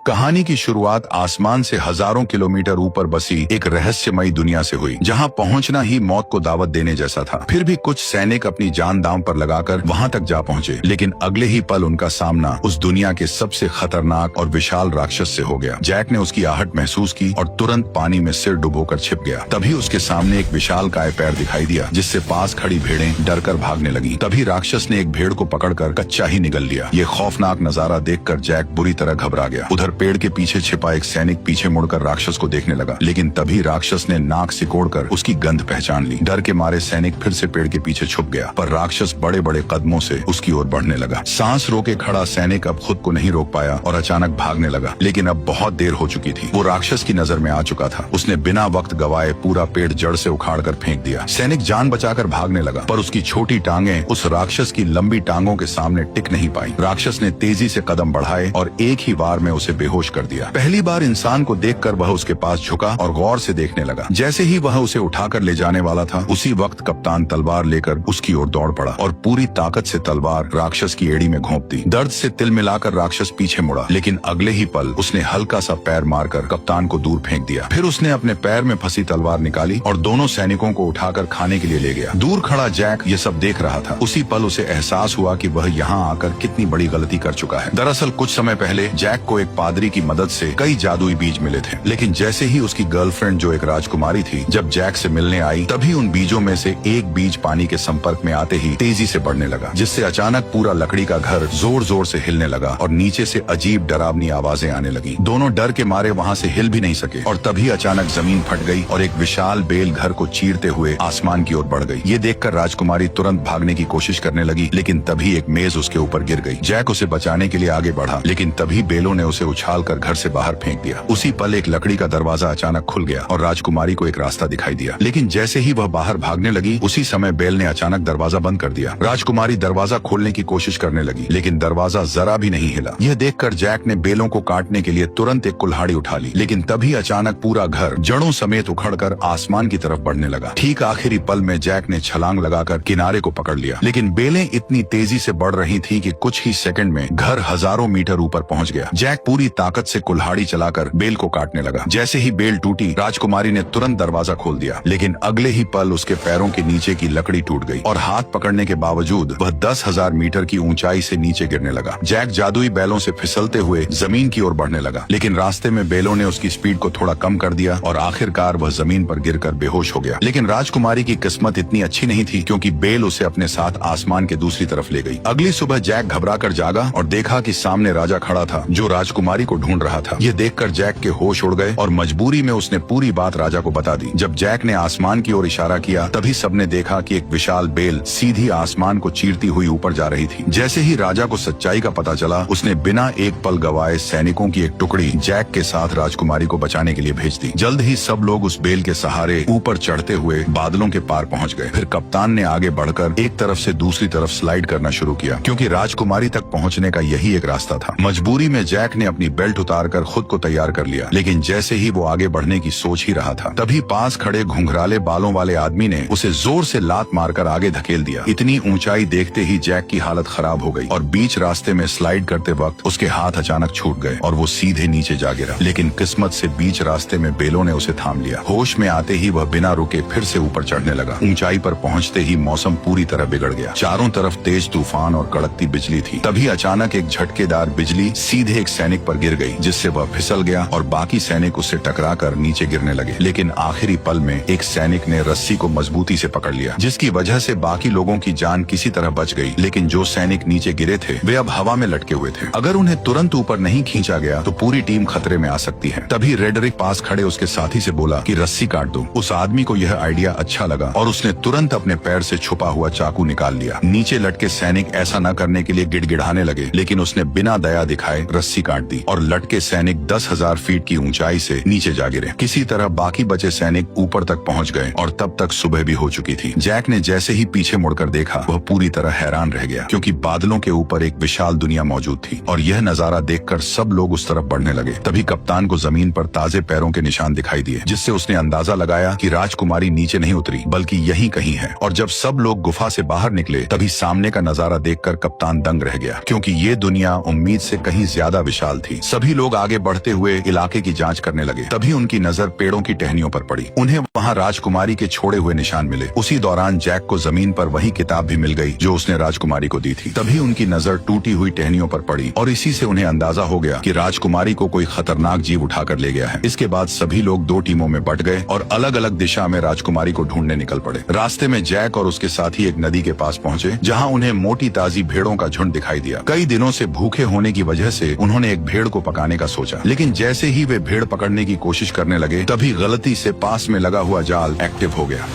कहानी की शुरुआत आसमान से हजारों किलोमीटर ऊपर बसी एक रहस्यमयी दुनिया से हुई, जहां पहुंचना ही मौत को दावत देने जैसा था। फिर भी कुछ सैनिक अपनी जान दांव पर लगाकर वहां तक जा पहुंचे, लेकिन अगले ही पल उनका सामना उस दुनिया के सबसे खतरनाक और विशाल राक्षस से हो गया। जैक ने उसकी आहट महसूस की और तुरंत पानी में सिर डुबोकर छिप गया। तभी उसके सामने एक विशाल काय पैर दिखाई दिया, जिससे पास खड़ी भेड़ें डरकर भागने लगी। तभी राक्षस ने एक भेड़ को पकड़कर कच्चा ही निगल लिया। ये खौफनाक नजारा देखकर जैक बुरी तरह घबरा गया। उधर पेड़ के पीछे छिपा एक सैनिक पीछे मुड़कर राक्षस को देखने लगा, लेकिन तभी राक्षस ने नाक सिकोड़कर उसकी गंध पहचान ली। डर के मारे सैनिक फिर से पेड़ के पीछे छुप गया, पर राक्षस बड़े बड़े कदमों से उसकी ओर बढ़ने लगा। सांस रोके खड़ा सैनिक अब खुद को नहीं रोक पाया और अचानक भागने लगा, लेकिन अब बहुत देर हो चुकी थी। वो राक्षस की नजर में आ चुका था। उसने बिना वक्त गवाए पूरा पेड़ जड़ से उखाड़कर फेंक दिया। सैनिक जान बचाकर भागने लगा, पर उसकी छोटी टांगें उस राक्षस की लंबी टांगों के सामने टिक नहीं पाई। राक्षस ने तेजी से कदम बढ़ाए और एक ही बार में उसे बेहोश कर दिया। पहली बार इंसान को देखकर वह उसके पास झुका और गौर से देखने लगा। जैसे ही वह उसे उठाकर ले जाने वाला था, उसी वक्त कप्तान तलवार लेकर उसकी ओर दौड़ पड़ा और पूरी ताकत से तलवार राक्षस की एड़ी में घोंप दी। दर्द से तिल मिलाकर राक्षस पीछे मुड़ा, लेकिन अगले ही पल उसने हल्का सा पैर मारकर कप्तान को दूर फेंक दिया। फिर उसने अपने पैर में फंसी तलवार निकाली और दोनों सैनिकों को उठाकर खाने के लिए ले गया। दूर खड़ा जैक ये सब देख रहा था। उसी पल उसे एहसास हुआ कि वह यहाँ आकर कितनी बड़ी गलती कर चुका है। दरअसल कुछ समय पहले जैक को एक पादरी की मदद से कई जादुई बीज मिले थे, लेकिन जैसे ही उसकी गर्लफ्रेंड जो एक राजकुमारी थी जब जैक से मिलने आई, तभी उन बीजों में से एक बीज पानी के संपर्क में आते ही तेजी से बढ़ने लगा, जिससे अचानक पूरा लकड़ी का घर जोर जोर से हिलने लगा और नीचे से अजीब डरावनी आवाजें आने लगी। दोनों डर के मारे वहाँ से हिल भी नहीं सके और तभी अचानक जमीन फट गई और एक विशाल बेल घर को चीरते हुए आसमान की ओर बढ़ गई। ये देखकर राजकुमारी तुरंत भागने की कोशिश करने लगी, लेकिन तभी एक मेज उसके ऊपर गिर गई। जैक उसे बचाने के लिए आगे बढ़ा, लेकिन तभी बेलों ने उसे उछालकर घर से बाहर फेंक दिया। उसी पल एक लकड़ी का दरवाजा अचानक खुल गया और राजकुमारी को एक रास्ता दिखाई दिया, लेकिन जैसे ही वह बाहर भागने लगी, उसी समय बेल ने अचानक दरवाजा बंद कर दिया। राजकुमारी दरवाजा खोलने की कोशिश करने लगी, लेकिन दरवाजा जरा भी नहीं हिला। यह देखकर जैक ने बेलों को काटने के लिए तुरंत एक कुल्हाड़ी उठा ली, लेकिन तभी अचानक पूरा घर जड़ों समेत उखड़कर आसमान की तरफ बढ़ने लगा। ठीक आखिरी पल में जैक ने छलांग लगाकर किनारे को पकड़ लिया, लेकिन बेलें इतनी तेजी से बढ़ रही थी कि कुछ ही सेकंड में घर हजारों मीटर ऊपर पहुंच गया। जैक पूरी ताकत से कुल्हाड़ी चलाकर बेल को काटने लगा। जैसे ही बेल टूटी, राजकुमारी ने तुरंत दरवाजा खोल दिया, लेकिन अगले ही पल उसके पैरों के नीचे की लकड़ी टूट गई और हाथ पकड़ने के बावजूद वह 10,000 मीटर की ऊंचाई से नीचे गिरने लगा। जैक जादुई बैलों से फिसलते हुए जमीन की ओर बढ़ने लगा, लेकिन रास्ते में बेलों ने उसकी स्पीड को थोड़ा कम कर दिया और आखिरकार वह जमीन पर गिरकर बेहोश हो गया। लेकिन राजकुमारी की किस्मत इतनी अच्छी नहीं थी, क्योंकि बेल उसे अपने साथ आसमान के दूसरी तरफ ले गई। अगली सुबह जैक घबराकर जागा और देखा कि सामने राजा खड़ा था, जो राजकुमारी को ढूंढ रहा था। यह देखकर जैक के होश उड़ गए और मजबूरी में उसने पूरी बात राजा को बता दी। जब जैक ने आसमान की ओर इशारा किया, तभी सबने देखा कि एक विशाल बेल सीधी आसमान को चीरती हुई ऊपर जा रही थी। जैसे ही राजा को सच्चाई का पता चला, उसने बिना एक पल गवाए सैनिकों की एक टुकड़ी जैक के साथ राजकुमारी को बचाने के लिए भेज दी। जल्द ही सब लोग उस बेल के सहारे ऊपर चढ़ते हुए बादलों के पार पहुंच गए। फिर कप्तान ने आगे बढ़कर एक तरफ से दूसरी तरफ स्लाइड करना शुरू किया, क्योंकि राजकुमारी तक पहुंचने का यही एक रास्ता था। मजबूरी में जैक ने अपनी बेल्ट उतारकर खुद को तैयार कर लिया, लेकिन जैसे ही वो आगे बढ़ने की सोच ही रहा था, तभी पास खड़े घुंघराले बालों वाले आदमी ने उसे जोर से लात मारकर आगे धकेल दिया। इतनी ऊंचाई देखते ही जैक की हालत खराब हो गई और बीच रास्ते में स्लाइड करते वक्त उसके हाथ अचानक छूट गए और वो सीधे नीचे जा गिरा। लेकिन किस्मत से बीच रास्ते में बेलों ने उसे थाम लिया। होश में आते ही वह बिना रुके फिर से ऊपर चढ़ने लगा। ऊंचाई पर पहुंचते ही मौसम पूरी तरह बिगड़ गया। चारों तरफ तेज तूफान और कड़कती बिजली थी। तभी अचानक एक झटकेदार बिजली सीधे एक सैनिक पर गिर गई, जिससे वह फिसल गया और बाकी सैनिक उससे टकराकर नीचे गिरने लगे। लेकिन आखिरी पल में एक सैनिक ने रस्सी को मजबूती से पकड़ लिया, जिसकी वजह से बाकी लोगों की जान किसी तरह बच गई। लेकिन जो सैनिक नीचे गिरे थे, वे अब हवा में लटके हुए थे। अगर उन्हें तुरंत ऊपर नहीं खींचा गया तो पूरी टीम खतरे में आ सकती है। तभी रेडरिक पास खड़े उसके साथी से बोला कि रस्सी काट दो। उस आदमी को यह आइडिया अच्छा लगा और उसने तुरंत अपने पैर से छुपा हुआ चाकू निकाल लिया। नीचे लटके सैनिक ऐसा न करने के लिए गिड़गिड़ाने लगे, लेकिन उसने बिना दया दिखाए रस्सी काट दी और लटके सैनिक 10,000 फीट की ऊंचाई से नीचे जा गिरे। किसी तरह बाकी बचे सैनिक ऊपर तक पहुंच गए और तब तक सुबह भी हो चुकी थी। जैक ने जैसे ही पीछे मुड़कर देखा, वह पूरी तरह हैरान रह गया, क्योंकि बादलों के ऊपर एक विशाल दुनिया मौजूद थी और यह नजारा देखकर सब लोग उस तरफ बढ़ने लगे। तभी कप्तान को जमीन पर ताजे पैरों के निशान दिखाई दिए, जिससे उसने अंदाजा लगाया कि राजकुमारी नीचे नहीं उतरी बल्कि यहीं कहीं है। और जब सब लोग गुफा से बाहर निकले, तभी सामने का नजारा देखकर कप्तान दंग रह गया, क्योंकि ये दुनिया उम्मीद से कहीं ज्यादा विशाल थी। उठी। सभी लोग आगे बढ़ते हुए इलाके की जांच करने लगे। तभी उनकी नजर पेड़ों की टहनियों पर पड़ी। उन्हें वहाँ राजकुमारी के छोड़े हुए निशान मिले। उसी दौरान जैक को जमीन पर वही किताब भी मिल गई जो उसने राजकुमारी को दी थी। तभी उनकी नजर टूटी हुई टहनियों पर पड़ी और इसी से उन्हें अंदाजा हो गया कि राजकुमारी को कोई खतरनाक जीव उठाकर ले गया है। इसके बाद सभी लोग 2 टीमों में बट गए और अलग अलग दिशा में राजकुमारी को ढूंढने निकल पड़े। रास्ते में जैक और उसके साथी एक नदी के पास पहुंचे जहां उन्हें मोटी ताजी भेड़ों का झुंड दिखाई दिया। कई दिनों से भूखे होने की वजह से उन्होंने एक भेड़ को पकाने का सोचा, लेकिन जैसे ही वे भेड़ पकड़ने की कोशिश करने लगे तभी गलती से पास में लगा हुआ जाल एक्टिव हो गया।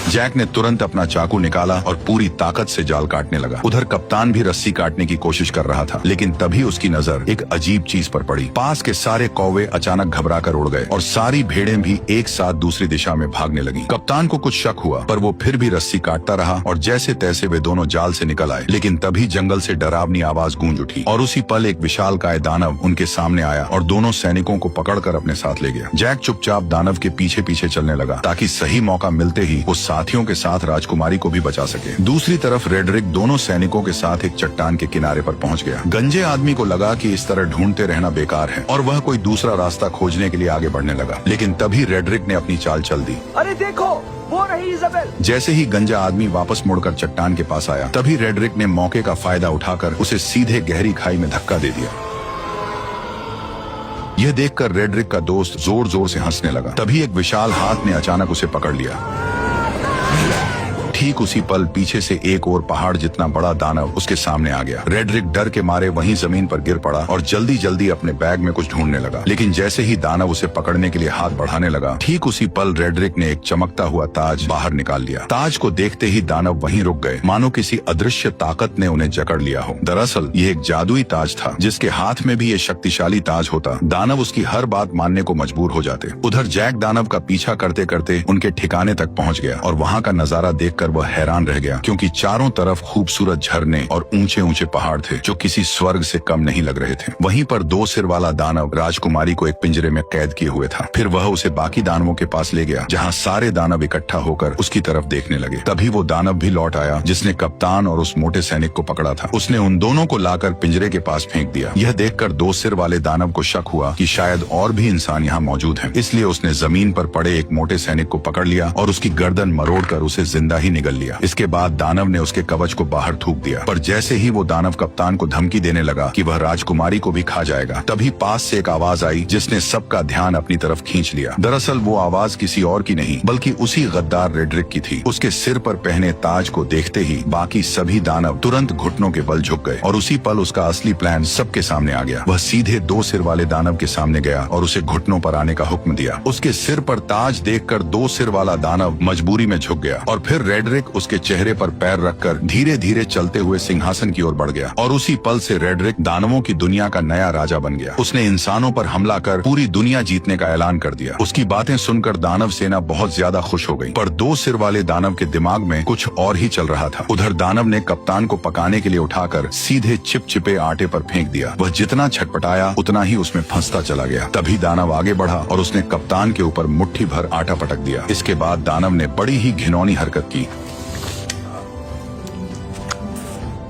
जैक ने तुरंत अपना चाकू निकाला और पूरी ताकत से जाल काटने लगा। उधर कप्तान भी रस्सी काटने की कोशिश कर रहा था, लेकिन तभी उसकी नजर एक अजीब चीज पर पड़ी। पास के सारे कौवे अचानक घबराकर उड़ गए और सारी भेड़ें भी एक साथ दूसरी दिशा में भागने लगी। कप्तान को कुछ शक हुआ, पर वो फिर भी रस्सी काटता रहा और जैसे तैसे वे दोनों जाल से निकल आए। लेकिन तभी जंगल से डरावनी आवाज गूंज उठी और उसी पल एक विशालकाय दानव उनके सामने आया और दोनों सैनिकों को पकड़कर अपने साथ ले गया। जैक चुपचाप दानव के पीछे पीछे चलने लगा ताकि सही मौका मिलते ही वो साथियों के साथ राजकुमारी को भी बचा सके। दूसरी तरफ रेडरिक दोनों सैनिकों के साथ एक चट्टान के किनारे पर पहुंच गया। गंजे आदमी को लगा कि इस तरह ढूंढते रहना बेकार है और वह कोई दूसरा रास्ता खोजने के लिए आगे बढ़ने लगा। लेकिन तभी रेडरिक ने अपनी चाल चल दी। अरे देखो, वो रही इजाबेल। जैसे ही गंजा आदमी वापस मुड़कर चट्टान के पास आया तभी रेडरिक ने मौके का फायदा उठाकर उसे सीधे गहरी खाई में धक्का दे दिया। यह देखकर रेडरिक का दोस्त जोर जोर से हंसने लगा। तभी एक विशाल हाथ ने अचानक उसे पकड़ लिया। ठीक उसी पल पीछे से एक और पहाड़ जितना बड़ा दानव उसके सामने आ गया। रेडरिक डर के मारे वहीं जमीन पर गिर पड़ा और जल्दी जल्दी अपने बैग में कुछ ढूंढने लगा। लेकिन जैसे ही दानव उसे पकड़ने के लिए हाथ बढ़ाने लगा, ठीक उसी पल रेडरिक ने एक चमकता हुआ ताज बाहर निकाल लिया। ताज को देखते ही दानव वहीं रुक गए, मानो किसी अदृश्य ताकत ने उन्हें जकड़ लिया हो। दरअसल ये एक जादुई ताज था। जिसके हाथ में भी ये शक्तिशाली ताज होता, दानव उसकी हर बात मानने को मजबूर हो जाते। उधर जैक दानव का पीछा करते करते उनके ठिकाने तक पहुंच गया और वहाँ का नजारा देखकर वह हैरान रह गया, क्योंकि चारों तरफ खूबसूरत झरने और ऊंचे ऊंचे पहाड़ थे जो किसी स्वर्ग से कम नहीं लग रहे थे। वहीं पर 2 सिर वाला दानव राजकुमारी को एक पिंजरे में कैद किए हुए था। फिर वह उसे बाकी दानवों के पास ले गया जहां सारे दानव इकट्ठा होकर उसकी तरफ देखने लगे। तभी वो दानव भी लौट आया जिसने कप्तान और उस मोटे सैनिक को पकड़ा था। उसने उन दोनों को लाकर पिंजरे के पास फेंक दिया। यह देखकर 2 सिर वाले दानव को शक हुआ कि शायद और भी इंसान यहाँ मौजूद हैं। इसलिए उसने जमीन पर पड़े एक मोटे सैनिक को पकड़ लिया और उसकी गर्दन मरोड़कर उसे जिंदा ही निगल लिया। इसके बाद दानव ने उसके कवच को बाहर थूक दिया। पर जैसे ही वो दानव कप्तान को धमकी देने लगा कि वह राजकुमारी को भी खा जाएगा, तभी पास से एक आवाज आई जिसने सबका ध्यान अपनी तरफ खींच लिया। दरअसल वो आवाज किसी और की नहीं बल्कि उसी गद्दार रेडरिक की थी। उसके सिर पर पहने ताज को देखते ही बाकी सभी दानव तुरंत घुटनों के बल झुक गए और उसी पल उसका असली प्लान सबके सामने आ गया। वह सीधे 2 सिर वाले दानव के सामने गया और उसे घुटनों पर आने का हुक्म दिया। उसके सिर पर ताज देखकर 2 सिर वाला दानव मजबूरी में झुक गया और फिर रेडरिक उसके चेहरे पर पैर रखकर धीरे धीरे चलते हुए सिंहासन की ओर बढ़ गया और उसी पल से रेडरिक दानवों की दुनिया का नया राजा बन गया। उसने इंसानों पर हमला कर पूरी दुनिया जीतने का ऐलान कर दिया। उसकी बातें सुनकर दानव सेना बहुत ज्यादा खुश हो गई, पर 2 सिर वाले दानव के दिमाग में कुछ और ही चल रहा था। उधर दानव ने कप्तान को पकाने के लिए उठाकर सीधे चिपचिपे आटे पर फेंक दिया। वह जितना छटपटाया उतना ही उसमें फंसता चला गया। तभी दानव आगे बढ़ा और उसने कप्तान के ऊपर मुट्ठी भर आटा पटक दिया। इसके बाद दानव ने बड़ी ही घिनौनी हरकत की।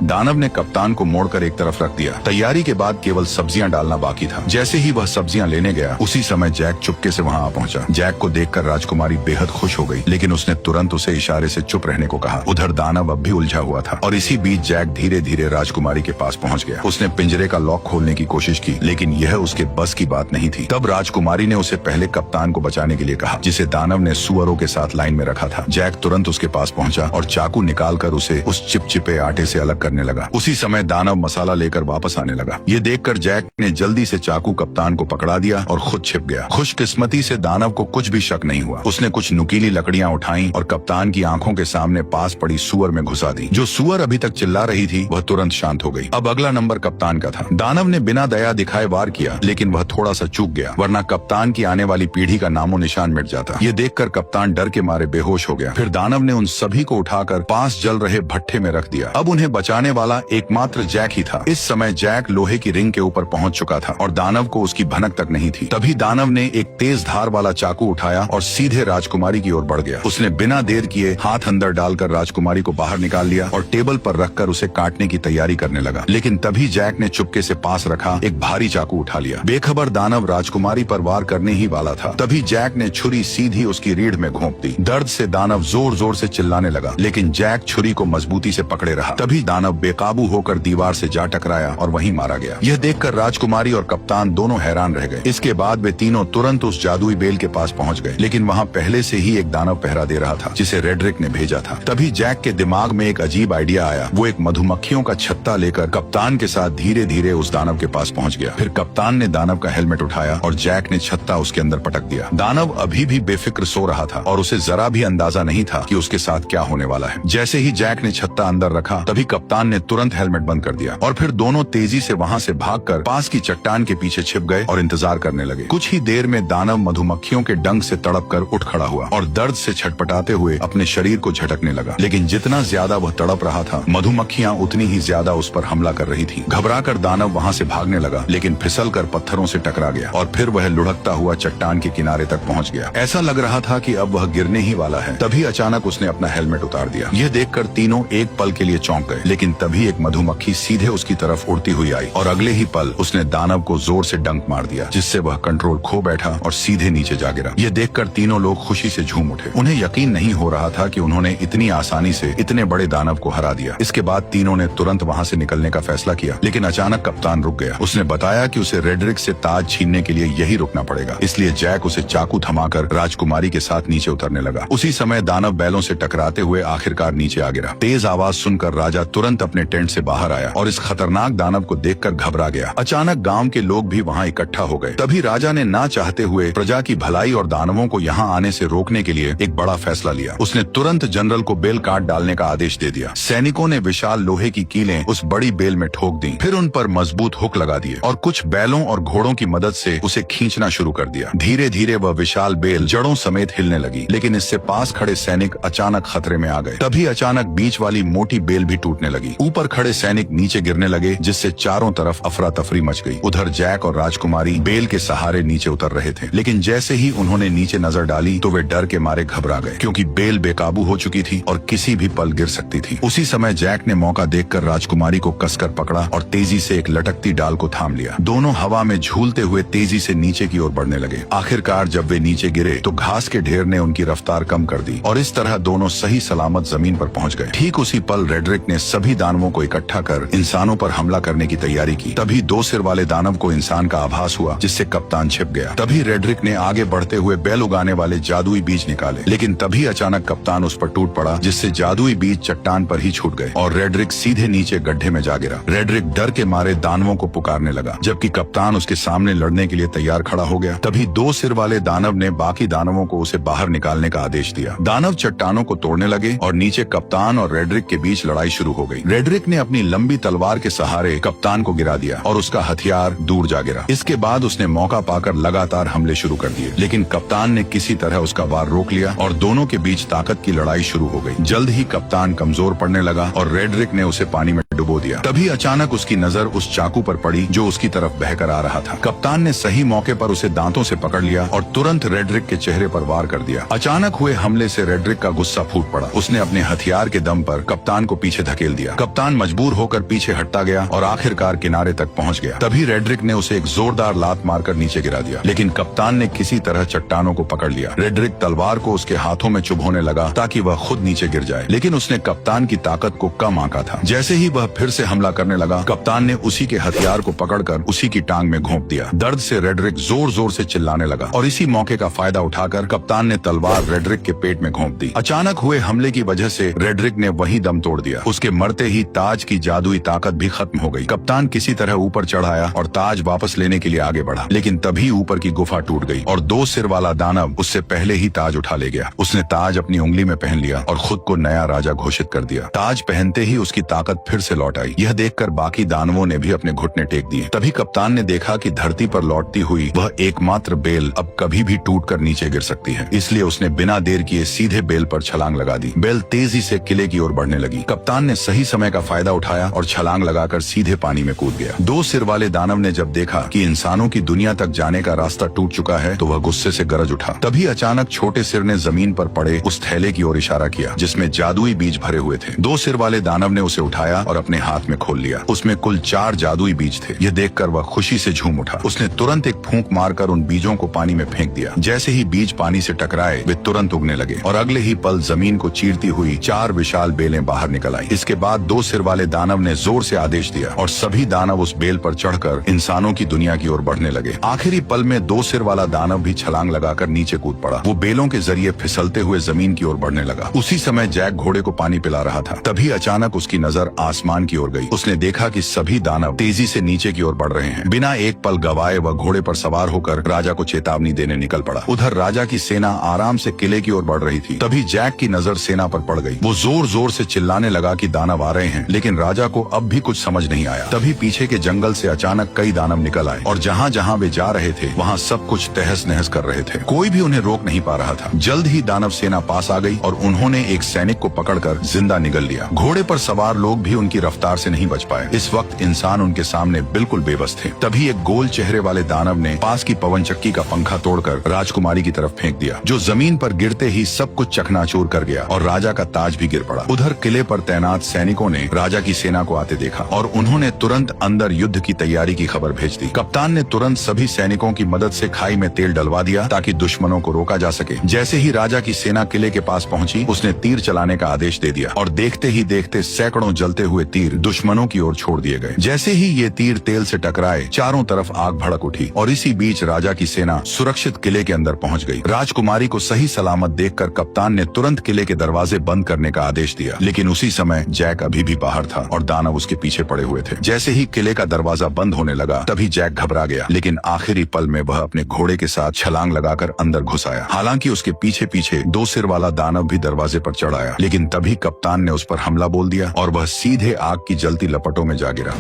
दानव ने कप्तान को मोड़कर एक तरफ रख दिया। तैयारी के बाद केवल सब्जियां डालना बाकी था। जैसे ही वह सब्जियां लेने गया, उसी समय जैक चुपके से वहां आ पहुंचा। जैक को देखकर राजकुमारी बेहद खुश हो गई, लेकिन उसने तुरंत उसे इशारे से चुप रहने को कहा। उधर दानव अब भी उलझा हुआ था और इसी बीच जैक धीरे धीरे राजकुमारी के पास पहुंच गया। उसने पिंजरे का लॉक खोलने की कोशिश की, लेकिन यह उसके बस की बात नहीं थी। तब राजकुमारी ने उसे पहले कप्तान को बचाने के लिए कहा, जिसे दानव ने सुअरों के साथ लाइन में रखा था। जैक तुरंत उसके पास पहुंचा और चाकू निकालकर उसे उस चिपचिपे आटे से अलग करने लगा। उसी समय दानव मसाला लेकर वापस आने लगा। ये देखकर जैक ने जल्दी से चाकू कप्तान को पकड़ा दिया और खुद छिप गया। खुशकिस्मती से दानव को कुछ भी शक नहीं हुआ। उसने कुछ नुकीली लकड़ियां उठाई और कप्तान की आंखों के सामने पास पड़ी सुअर में घुसा दी। जो सुअर अभी तक चिल्ला रही थी वह तुरंत शांत हो गई। अब अगला नंबर कप्तान का था। दानव ने बिना दया दिखाए वार किया, लेकिन वह थोड़ा सा चूक गया, वरना कप्तान की आने वाली पीढ़ी का नामो निशान मिट जाता। ये देखकर कप्तान डर के मारे बेहोश हो गया। फिर दानव ने उन सभी को उठाकर पास जल रहे भट्ठे में रख दिया। अब उन्हें बचाने बचाने वाला एकमात्र जैक ही था। इस समय जैक लोहे की रिंग के ऊपर पहुंच चुका था और दानव को उसकी भनक तक नहीं थी। तभी दानव ने एक तेज धार वाला चाकू उठाया और सीधे राजकुमारी की ओर बढ़ गया। उसने बिना देर किए हाथ अंदर डालकर राजकुमारी को बाहर निकाल लिया और टेबल पर रखकर उसे काटने की तैयारी करने लगा। लेकिन तभी जैक ने चुपके से पास रखा एक भारी चाकू उठा लिया। बेखबर दानव राजकुमारी पर वार करने ही वाला था। तभी जैक ने छुरी सीधी उसकी रीढ़ में घोंप दी। दर्द से दानव जोर जोर से चिल्लाने लगा, लेकिन जैक छुरी को मजबूती से पकड़े रहा। तभी दानव बेकाबू होकर दीवार से जा टकराया और वहीं मारा गया। यह देखकर राजकुमारी और कप्तान दोनों हैरान रह गए। इसके बाद वे तीनों तुरंत उस जादुई बेल के पास पहुंच गए, लेकिन वहां पहले से ही एक दानव पहरा दे रहा था जिसे रेड्रिक ने भेजा था। तभी जैक के दिमाग में एक अजीब आइडिया आया। वो एक मधुमक्खियों का छत्ता लेकर कप्तान के साथ धीरे धीरे उस दानव के पास पहुंच गया। फिर कप्तान ने दानव का हेलमेट उठाया और जैक ने छत्ता उसके अंदर पटक दिया। दानव अभी भी बेफिक्र सो रहा था और उसे जरा भी अंदाजा नहीं था कि उसके साथ क्या होने वाला है। जैसे ही जैक ने छत्ता अंदर रखा, तभी कप्तान ने तुरंत हेलमेट बंद कर दिया और फिर दोनों तेजी से वहां से भागकर पास की चट्टान के पीछे छिप गए और इंतजार करने लगे। कुछ ही देर में दानव मधुमक्खियों के डंक से तड़पकर उठ खड़ा हुआ और दर्द से छटपटाते हुए अपने शरीर को झटकने लगा। लेकिन जितना ज्यादा वह तड़प रहा था, मधुमक्खियां उतनी ही ज्यादा उस पर हमला कर रही थीं। घबराकर दानव वहां से भागने लगा, लेकिन फिसलकर पत्थरों से टकरा गया और फिर वह लुढ़कता हुआ चट्टान के किनारे तक पहुंच गया। ऐसा लग रहा था कि अब वह गिरने ही वाला है। तभी अचानक उसने अपना हेलमेट उतार दिया। यह देखकर तीनों एक पल के लिए चौंक गए, लेकिन तभी एक मधुमक्खी सीधे उसकी तरफ उड़ती हुई आई और अगले ही पल उसने दानव को जोर से डंक मार दिया, जिससे वह कंट्रोल खो बैठा और सीधे नीचे जा गिरा। यह देखकर तीनों लोग खुशी से झूम उठे। उन्हें यकीन नहीं हो रहा था कि उन्होंने इतनी आसानी से इतने बड़े दानव को हरा दिया। इसके बाद तीनों ने तुरंत वहां से निकलने का फैसला किया, लेकिन अचानक कप्तान रुक गया। उसने बताया कि उसे रेड्रिक से ताज छीनने के लिए यही रुकना पड़ेगा। इसलिए जैक उसे चाकू थमाकर राजकुमारी के साथ नीचे उतरने लगा। उसी समय दानव बैलों से टकराते हुए आखिरकार नीचे आ गिरा। तेज आवाज सुनकर राजा तुरंत अपने टेंट से बाहर आया और इस खतरनाक दानव को देखकर घबरा गया। अचानक गांव के लोग भी वहां इकट्ठा हो गए। तभी राजा ने ना चाहते हुए प्रजा की भलाई और दानवों को यहाँ आने से रोकने के लिए एक बड़ा फैसला लिया। उसने तुरंत जनरल को बेल काट डालने का आदेश दे दिया। सैनिकों ने विशाल लोहे की कीलें उस बड़ी बेल में ठोक दी, फिर उन पर मजबूत हुक लगा दिए और कुछ बैलों और घोड़ों की मदद से उसे खींचना शुरू कर दिया। धीरे धीरे वह विशाल बेल जड़ों समेत हिलने लगी, लेकिन इससे पास खड़े सैनिक अचानक खतरे में आ गए। तभी अचानक बीच वाली मोटी बेल भी टूटने लगी। ऊपर खड़े सैनिक नीचे गिरने लगे, जिससे चारों तरफ अफरा तफरी मच गई। उधर जैक और राजकुमारी बेल के सहारे नीचे उतर रहे थे, लेकिन जैसे ही उन्होंने नीचे नजर डाली तो वे डर के मारे घबरा गए, क्योंकि बेल बेकाबू हो चुकी थी और किसी भी पल गिर सकती थी। उसी समय जैक ने मौका देखकर राजकुमारी को कसकर पकड़ा और तेजी से एक लटकती डाल को थाम लिया। दोनों हवा में झूलते हुए तेजी से नीचे की ओर बढ़ने लगे। आखिरकार जब वे नीचे गिरे तो घास के ढेर ने उनकी रफ्तार कम कर दी और इस तरह दोनों सही सलामत जमीन पर पहुंच गए। ठीक उसी पल रेड्रिक ने सभी दानवों को इकट्ठा कर इंसानों पर हमला करने की तैयारी की। तभी दो सिर वाले दानव को इंसान का आभास हुआ, जिससे कप्तान छिप गया। तभी रेड्रिक ने आगे बढ़ते हुए बैल उगाने वाले जादुई बीज निकाले, लेकिन तभी अचानक कप्तान उस पर टूट पड़ा, जिससे जादुई बीज चट्टान पर ही छूट गए और रेड्रिक सीधे नीचे गड्ढे में जा गिरा। रेड्रिक डर के मारे दानवों को पुकारने लगा, जबकि कप्तान उसके सामने लड़ने के लिए तैयार खड़ा हो गया। तभी दो सिर वाले दानव ने बाकी दानवों को उसे बाहर निकालने का आदेश दिया। दानव चट्टानों को तोड़ने लगे और नीचे कप्तान और रेड्रिक के बीच लड़ाई शुरू हो गई। रेड्रिक ने अपनी लंबी तलवार के सहारे कप्तान को गिरा दिया और उसका हथियार दूर जा गिरा। इसके बाद उसने मौका पाकर लगातार हमले शुरू कर दिए, लेकिन कप्तान ने किसी तरह उसका वार रोक लिया और दोनों के बीच ताकत की लड़ाई शुरू हो गई। जल्द ही कप्तान कमजोर पड़ने लगा और रेड्रिक ने उसे पानी में डुबो दिया। तभी अचानक उसकी नजर उस चाकू पर पड़ी जो उसकी तरफ बहकर आ रहा था। कप्तान ने सही मौके पर उसे दांतों से पकड़ लिया और तुरंत रेड्रिक के चेहरे पर वार कर दिया। अचानक हुए हमले से रेड्रिक का गुस्सा फूट पड़ा। उसने अपने हथियार के दम पर कप्तान को पीछे धकेल दिया। कप्तान मजबूर होकर पीछे हटता गया और आखिरकार किनारे तक पहुंच गया। तभी रेड्रिक ने उसे एक जोरदार लात मारकर नीचे गिरा दिया, लेकिन कप्तान ने किसी तरह चट्टानों को पकड़ लिया। रेड्रिक तलवार को उसके हाथों में चुभोने लगा ताकि वह खुद नीचे गिर जाए, लेकिन उसने कप्तान की ताकत को कम आंका था। जैसे ही वह फिर से हमला करने लगा, कप्तान ने उसी के हथियार को पकड़कर उसी की टांग में घोंप दिया। दर्द से रेड्रिक जोर जोर से चिल्लाने लगा और इसी मौके का फायदा उठाकर कप्तान ने तलवार रेड्रिक के पेट में घोंप दी। अचानक हुए हमले की वजह से रेड्रिक ने वहीं दम तोड़ दिया। उसके मरते ही ताज की जादुई ताकत भी खत्म हो गई। कप्तान किसी तरह ऊपर चढ़ आया और ताज वापस लेने के लिए आगे बढ़ा, लेकिन तभी ऊपर की गुफा टूट गई और दो सिर वाला दानव उससे पहले ही ताज उठा ले गया। उसने ताज अपनी उंगली में पहन लिया और खुद को नया राजा घोषित कर दिया। ताज पहनते ही उसकी ताकत फिर से लौट आई। यह देखकर बाकी दानवों ने भी अपने घुटने टेक दिए। तभी कप्तान ने देखा कि धरती पर लौटती हुई वह एकमात्र बेल अब कभी भी टूटकर नीचे गिर सकती है। इसलिए उसने बिना देर किए सीधे बेल पर छलांग लगा दी। बेल तेजी से किले की ओर बढ़ने लगी। कप्तान ने सही समय का फायदा उठाया और छलांग लगाकर सीधे पानी में कूद गया। दो सिर वाले दानव ने जब देखा कि इंसानों की दुनिया तक जाने का रास्ता टूट चुका है तो वह गुस्से से गरज उठा। तभी अचानक छोटे सिर ने जमीन पर पड़े उस थैले की ओर इशारा किया जिसमें जादुई बीज भरे हुए थे। दो सिर वाले दानव ने उसे उठाया और अपने हाथ में खोल लिया। उसमें कुल 4 जादुई बीज थे। यह देखकर वह खुशी से झूम उठा। उसने तुरंत एक फूंक मारकर उन बीजों को पानी में फेंक दिया। जैसे ही बीज पानी से टकराए वे तुरंत उगने लगे और अगले ही पल जमीन को चीरती हुई 4 विशाल बेलें बाहर निकल आई। इसके बाद दो सिर वाले दानव ने जोर से आदेश दिया और सभी दानव उस बेल पर चढ़कर इंसानों की दुनिया की ओर बढ़ने लगे। आखिरी पल में दो सिर वाला दानव भी छलांग लगाकर नीचे कूद पड़ा। वो बेलों के जरिए फिसलते हुए जमीन की ओर बढ़ने लगा। उसी समय जैक घोड़े को पानी पिला रहा था। तभी अचानक उसकी नजर आसमान की ओर गई। उसने देखा कि सभी दानव तेजी से नीचे की ओर बढ़ रहे हैं। बिना एक पल गवाए वह घोड़े पर सवार होकर राजा को चेतावनी देने निकल पड़ा। उधर राजा की सेना आराम से किले की ओर बढ़ रही थी। तभी जैक की नजर सेना पर पड़ गई। वो जोर जोर से चिल्लाने लगा कि दानव आ रहे हैं, लेकिन राजा को अब भी कुछ समझ नहीं आया। तभी पीछे के जंगल से अचानक कई दानव निकल आए और जहाँ जहाँ वे जा रहे थे वहाँ सब कुछ तहस नहस कर रहे थे। कोई भी उन्हें रोक नहीं पा रहा था। जल्द ही दानव सेना पास आ गई और उन्होंने एक सैनिक को पकड़कर जिंदा निगल लिया। घोड़े पर सवार लोग भी उनकी रफ्तार से नहीं बच पाए। इस वक्त इंसान उनके सामने बिल्कुल बेबस थे। तभी एक गोल चेहरे वाले दानव ने पास की पवन चक्की का पंखा तोड़कर राजकुमारी की तरफ फेंक दिया, जो जमीन पर गिरते ही सब कुछ चकनाचूर कर गया और राजा का ताज भी गिर पड़ा। उधर किले पर तैनात सैनिकों ने राजा की सेना को आते देखा और उन्होंने तुरंत अंदर युद्ध की तैयारी की खबर भेज दी। कप्तान ने तुरंत सभी सैनिकों की मदद से खाई में तेल डलवा दिया ताकि दुश्मनों को रोका जा सके। जैसे ही राजा की सेना किले के पास पहुंची, उसने तीर चलाने का आदेश दे दिया और देखते ही देखते सैकड़ों जलते हुए तीर दुश्मनों की ओर छोड़ दिए गए। जैसे ही ये तीर तेल से टकराए, चारों तरफ आग भड़क उठी और इसी बीच राजा की सेना सुरक्षित किले के अंदर पहुंच गई। राजकुमारी को सही सलामत देखकर कप्तान ने तुरंत किले के दरवाजे बंद करने का आदेश दिया, लेकिन उसी समय जैक अभी भी बाहर था और दानव उसके पीछे पड़े हुए थे। जैसे ही किले का दरवाजा बंद होने लगा, तभी जैक घबरा गया, लेकिन आखिरी पल में वह अपने घोड़े के साथ छलांग लगाकर अंदर घुस आया। हालांकि उसके पीछे पीछे दो सिर वाला दानव भी दरवाजे पर चढ़ आया, लेकिन तभी कप्तान ने उस पर हमला बोल दिया और वह सीधे आग की जलती लपटों में जा गिरा।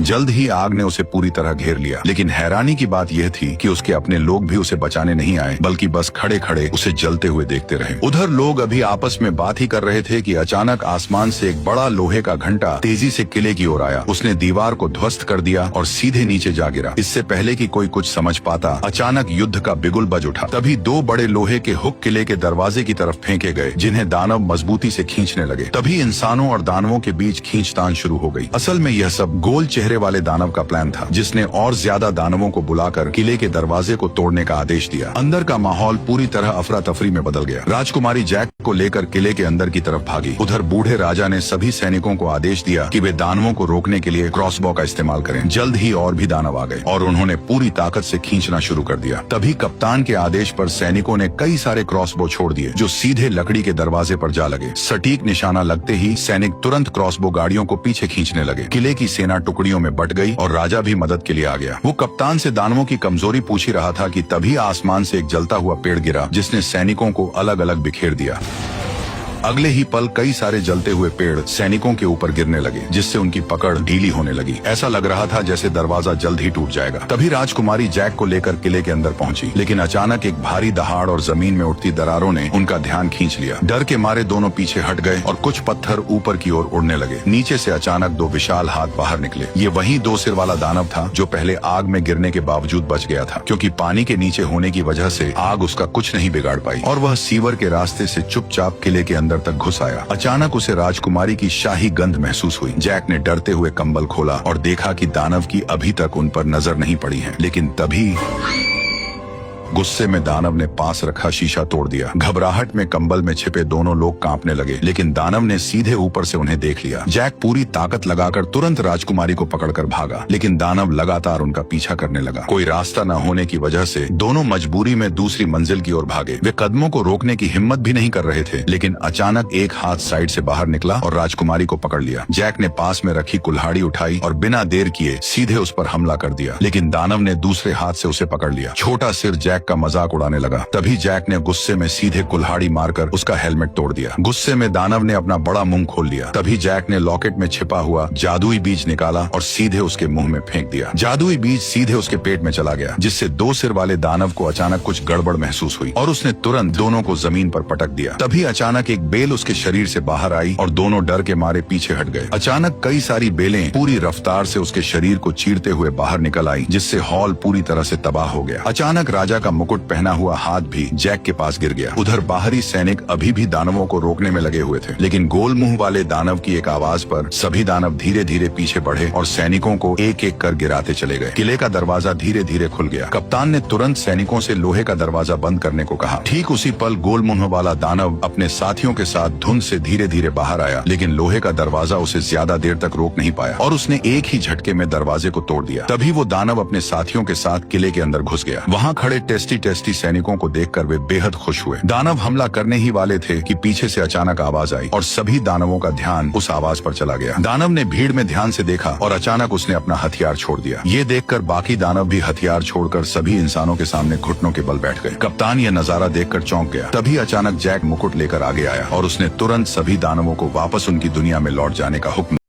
जल्द ही आग ने उसे पूरी तरह घेर लिया, लेकिन हैरानी की बात यह थी कि उसके अपने लोग भी उसे बचाने नहीं आए, बल्कि बस खड़े खड़े उसे जलते हुए देखते रहे। उधर लोग अभी आपस में बात ही कर रहे थे कि अचानक आसमान से एक बड़ा लोहे का घंटा तेजी से किले की ओर आया। उसने दीवार को ध्वस्त कर दिया और सीधे नीचे जा गिरा। इससे पहले कि कोई कुछ समझ पाता, अचानक युद्ध का बिगुल बज उठा। तभी 2 बड़े लोहे के हुक किले के दरवाजे की तरफ फेंके गए, जिन्हें दानव मजबूती से खींचने लगे। तभी इंसानों और दानवों के बीच खींचतान शुरू हो गई। असल में यह सब गोल चेहरे वाले दानव का प्लान था, जिसने और ज्यादा दानवों को बुलाकर किले के दरवाजे को तोड़ने का आदेश दिया। अंदर का माहौल पूरी तरह अफरा तफरी में बदल गया। राजकुमारी जैक को लेकर किले के अंदर की तरफ भागी। उधर बूढ़े राजा ने सभी सैनिकों को आदेश दिया कि वे दानवों को रोकने के लिए क्रॉसबो का इस्तेमाल करें। जल्द ही और भी दानव आ गए और उन्होंने पूरी ताकत से खींचना शुरू कर दिया। तभी कप्तान के आदेश पर सैनिकों ने कई सारे क्रॉसबो छोड़ दिए, जो सीधे लकड़ी के दरवाजे पर जा लगे। सटीक निशाना लगते ही सैनिक तुरंत क्रॉसबो गाड़ियों को पीछे खींचने लगे। किले की सेना टुकड़ियों में बट गई और राजा भी मदद के लिए आ गया। वो कप्तान से दानवों की कमजोरी पूछ ही रहा था कि तभी आसमान से एक जलता हुआ पेड़ गिरा, जिसने सैनिकों को अलग अलग बिखेर दिया। अगले ही पल कई सारे जलते हुए पेड़ सैनिकों के ऊपर गिरने लगे, जिससे उनकी पकड़ ढीली होने लगी। ऐसा लग रहा था जैसे दरवाजा जल्द ही टूट जाएगा। तभी राजकुमारी जैक को लेकर किले के अंदर पहुंची, लेकिन अचानक एक भारी दहाड़ और जमीन में उठती दरारों ने उनका ध्यान खींच लिया। डर के मारे दोनों पीछे हट गए और कुछ पत्थर ऊपर की ओर उड़ने लगे। नीचे से अचानक 2 विशाल हाथ बाहर निकले। ये वही 2 सिर वाला दानव था जो पहले आग में गिरने के बावजूद बच गया था, क्योंकि पानी के नीचे होने की वजह से आग उसका कुछ नहीं बिगाड़ पाई और वह सीवर के रास्ते से चुपचाप किले के अंदर तक घुस आया। अचानक उसे राजकुमारी की शाही गंध महसूस हुई। जैक ने डरते हुए कंबल खोला और देखा कि दानव की अभी तक उन पर नजर नहीं पड़ी है, लेकिन तभी गुस्से में दानव ने पास रखा शीशा तोड़ दिया। घबराहट में कंबल में छिपे दोनों लोग कांपने लगे, लेकिन दानव ने सीधे ऊपर से उन्हें देख लिया। जैक पूरी ताकत लगाकर तुरंत राजकुमारी को पकड़कर भागा, लेकिन दानव लगातार उनका पीछा करने लगा। कोई रास्ता न होने की वजह से दोनों मजबूरी में दूसरी मंजिल की ओर भागे। वे कदमों को रोकने की हिम्मत भी नहीं कर रहे थे, लेकिन अचानक एक हाथ साइड से बाहर निकला और राजकुमारी को पकड़ लिया। जैक ने पास में रखी कुल्हाड़ी उठाई और बिना देर किए सीधे उस पर हमला कर दिया, लेकिन दानव ने दूसरे हाथ से उसे पकड़ लिया। छोटा सिर जैक जैक का मजाक उड़ाने लगा। तभी जैक ने गुस्से में सीधे कुल्हाड़ी मारकर उसका हेलमेट तोड़ दिया। गुस्से में दानव ने अपना बड़ा मुंह खोल लिया। तभी जैक ने लॉकेट में छिपा हुआ जादुई बीज निकाला और सीधे उसके मुंह में फेंक दिया। जादुई बीज सीधे उसके पेट में चला गया, जिससे 2 सिर वाले दानव को अचानक कुछ गड़बड़ महसूस हुई और उसने तुरंत दोनों को जमीन पर पटक दिया। तभी अचानक एक बेल उसके शरीर से बाहर आई और दोनों डर के मारे पीछे हट गए। अचानक कई सारी बेलें पूरी रफ्तार से उसके शरीर को चीरते हुए बाहर निकल आई, जिससे हॉल पूरी तरह से तबाह हो गया। अचानक राजा का मुकुट पहना हुआ हाथ भी जैक के पास गिर गया। उधर बाहरी सैनिक अभी भी दानवों को रोकने में लगे हुए थे, लेकिन गोल मुंह वाले दानव की एक आवाज पर सभी दानव धीरे धीरे पीछे बढ़े और सैनिकों को एक एक कर गिराते चले गए। किले का दरवाजा धीरे धीरे खुल गया। कप्तान ने तुरंत सैनिकों से लोहे का दरवाजा बंद करने को कहा। ठीक उसी पल गोल मुंह वाला दानव अपने साथियों के साथ धुंध से धीरे धीरे बाहर आया, लेकिन लोहे का दरवाजा उसे ज्यादा देर तक रोक नहीं पाया और उसने एक ही झटके में दरवाजे को तोड़ दिया। तभी वो दानव अपने साथियों के साथ किले के अंदर घुस गया। वहाँ खड़े टेस्टी सैनिकों को देखकर वे बेहद खुश हुए। दानव हमला करने ही वाले थे कि पीछे से अचानक आवाज आई और सभी दानवों का ध्यान उस आवाज पर चला गया। दानव ने भीड़ में ध्यान से देखा और अचानक उसने अपना हथियार छोड़ दिया। ये देखकर बाकी दानव भी हथियार छोड़कर सभी इंसानों के सामने घुटनों के बल बैठ गए। कप्तान यह नजारा देखकर चौंक गया। तभी अचानक जैक मुकुट लेकर आगे आया और उसने तुरंत सभी दानवों को वापस उनकी दुनिया में लौट जाने का हुक्म